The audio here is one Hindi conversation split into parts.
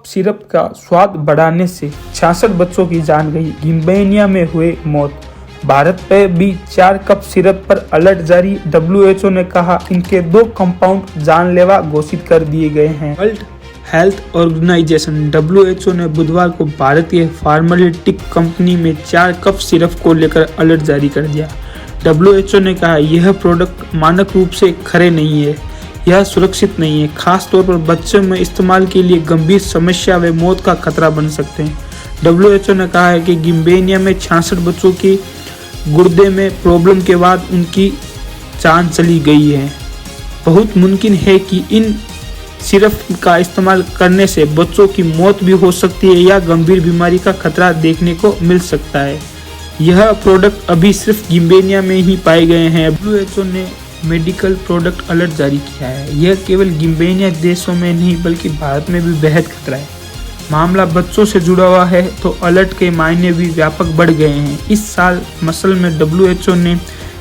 सिरप का स्वाद बढ़ाने से 66 बच्चों की जान गई, गिम्बेनिया में हुए मौत। भारत पे भी 4 कप सिरप पर अलर्ट जारी। WHO ने कहा इनके 2 कंपाउंड जानलेवा घोषित कर दिए गए हैं। वर्ल्ड हेल्थ ऑर्गेनाइजेशन WHO ने बुधवार को भारतीय फार्मास्यूटिक कंपनी में 4 कप सिरप को लेकर अलर्ट जारी कर दिया। WHO ने कहा यह प्रोडक्ट मानक रूप से खरे नहीं है, यह सुरक्षित नहीं है, खास तौर पर बच्चों में इस्तेमाल के लिए गंभीर समस्या व मौत का खतरा बन सकते हैं। WHO ने कहा है कि गिम्बेनिया में 66 बच्चों के गुर्दे में प्रॉब्लम के बाद उनकी जान चली गई है। बहुत मुमकिन है कि इन सिरप का इस्तेमाल करने से बच्चों की मौत भी हो सकती है या गंभीर बीमारी का खतरा देखने को मिल सकता है। यह प्रोडक्ट अभी सिर्फ गिम्बेनिया में ही पाए गए हैं। WHO ने मेडिकल प्रोडक्ट अलर्ट जारी किया है। यह केवल गिम्बेनिया देशों में नहीं बल्कि भारत में भी बेहद खतरा है। मामला बच्चों से जुड़ा हुआ है तो अलर्ट के मायने भी व्यापक बढ़ गए हैं। इस साल मसल में WHO ने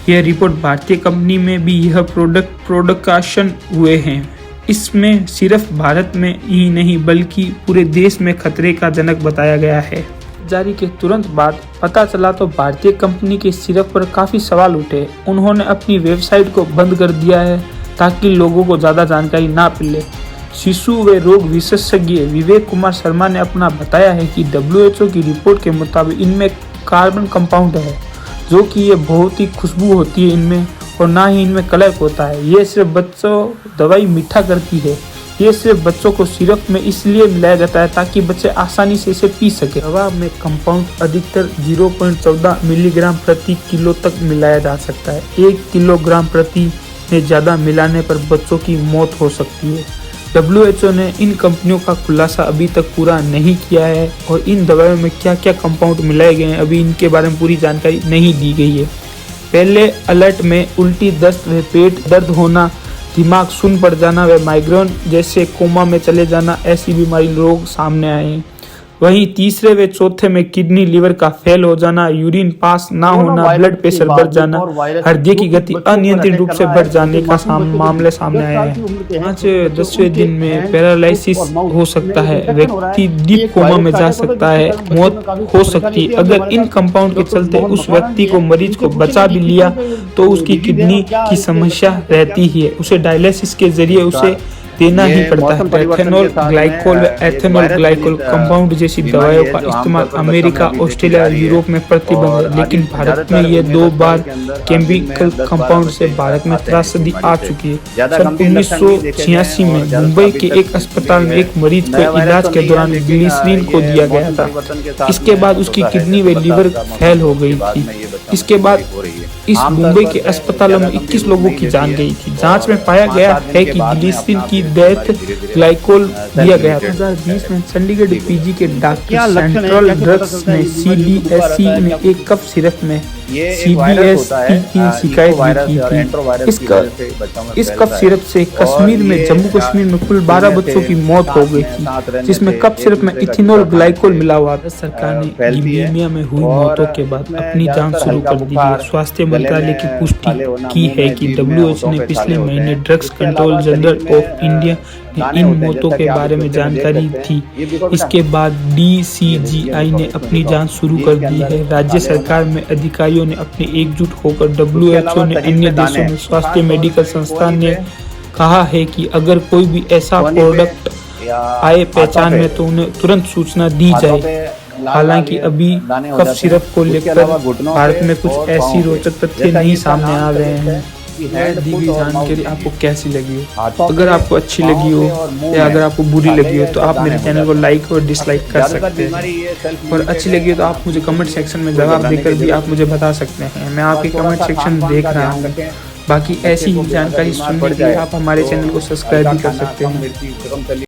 यह रिपोर्ट भारतीय कंपनी में भी यह प्रोडक्शन हुए हैं। इसमें सिर्फ भारत में ही नहीं बल्कि पूरे देश में खतरे का जनक बताया गया है। जारी के तुरंत बाद पता चला तो भारतीय कंपनी के सिरप पर काफ़ी सवाल उठे। उन्होंने अपनी वेबसाइट को बंद कर दिया है ताकि लोगों को ज़्यादा जानकारी ना मिले। शिशु व रोग विशेषज्ञ विवेक कुमार शर्मा ने अपना बताया है कि WHO की रिपोर्ट के मुताबिक इनमें कार्बन कंपाउंड है, जो कि ये बहुत ही खुशबू होती है इनमें और ना ही इनमें कलर होता है। ये सिर्फ बच्चों दवाई मीठा करती है। ये सिर्फ बच्चों को सिरप में इसलिए मिलाया जाता है ताकि बच्चे आसानी से इसे पी सके। दवा में कंपाउंड अधिकतर 0.14 मिलीग्राम प्रति किलो तक मिलाया जा सकता है। 1 किलोग्राम प्रति में ज़्यादा मिलाने पर बच्चों की मौत हो सकती है। WHO ने इन कंपनियों का खुलासा अभी तक पूरा नहीं किया है और इन दवाओं में क्या क्या कंपाउंड मिलाए गए हैं अभी इनके बारे में पूरी जानकारी नहीं दी गई है। पहले अलर्ट में उल्टी, दस्त व पेट दर्द होना, दिमाग सुन्न पड़ जाना व माइग्रेन जैसे कोमा में चले जाना ऐसी बीमारी रोग सामने आए हैं। वहीं तीसरे व चौथे में किडनी, लिवर का फेल हो जाना, यूरिन पास ना होना, ब्लड प्रेशर बढ़ जाना, हृदय की गति अनियंत्रित रूप से बढ़ जाने का मामले सामने आए हैं। 5-10वें दिन में पैरालिसिस हो सकता है, व्यक्ति डीप कोमा में जा सकता है, मौत हो सकती है। अगर इन कंपाउंड के चलते उस व्यक्ति को मरीज को बचा भी लिया तो उसकी किडनी की समस्या रहती ही है, उसे डायलिसिस के जरिए उसे देना ही पड़ता है। एथेनॉल ग्लाइकोल व एथेनॉल ग्लाइकोल कंपाउंड जैसी दवाइयों का इस्तेमाल अमेरिका, ऑस्ट्रेलिया और यूरोप में प्रतिबंध है, लेकिन भारत में ये 2 बार केमिकल कंपाउंड से भारत में त्रासदी आ चुकी है। सन 1986 में मुंबई के एक अस्पताल में एक मरीज को इलाज के दौरान ग्लिसरीन को दिया गया था। इसके बाद उसकी किडनी व लीवर फेल हो गई थी। इसके बाद इस मुंबई के अस्पतालों में 21 लोगों की जान गई थी। जांच में पाया गया है कि ग्लिसरीन की डेथ ग्लाइकोल दिया गया था। 2020 में चंडीगढ़ PG के डॉक्टर सेंट्रल ड्रग्स ने CDSC में 1 कप सिरप में CBSP की शिकायत भी की थी। इस कप सिरप से कश्मीर में, जम्मू कश्मीर में कुल 12 बच्चों की मौत हो गई थी, जिसमें कप सिरप में इथेनॉल ग्लाइकोल मिला हुआ था। सरकार ने गिम्बेनिया में हुई मौतों के बाद अपनी जांच शुरू कर दी है। स्वास्थ्य मंत्रालय की पुष्टि की है कि WHO ने पिछले महीने drugs control general of India ने इन मौतों के बारे में जानकारी थी। इसके बाद DCGI ने अपनी जांच शुरू कर दी है। राज्य सरकार में अधिकारियों ने अपने एकजुट होकर WHO ने अन्य देशों में स्वास्थ्य मेडिकल संस्थान ने कहा है कि अगर कोई भी ऐसा प्रोडक्ट आए पहचान में तो उन्हें तुरंत सूचना दी जाए। हालांकि अभी कफ सिरप को लेकर भारत में कुछ ऐसी रोचक तथ्य नहीं सामने आ रहे हैं। दी गई जानकारी आपको कैसी लगी हो? अगर आपको अच्छी लगी हो या अगर आपको बुरी लगी हो तो आप मेरे चैनल को लाइक और डिसलाइक कर सकते हैं, और अच्छी लगी हो तो आप मुझे कमेंट सेक्शन में जवाब देकर भी आप मुझे बता सकते हैं। मैं आपके कमेंट सेक्शन देख रहा हूँ। बाकी ऐसी ही जानकारी सुनने के लिए आप हमारे चैनल को सब्सक्राइब भी कर सकते हैं।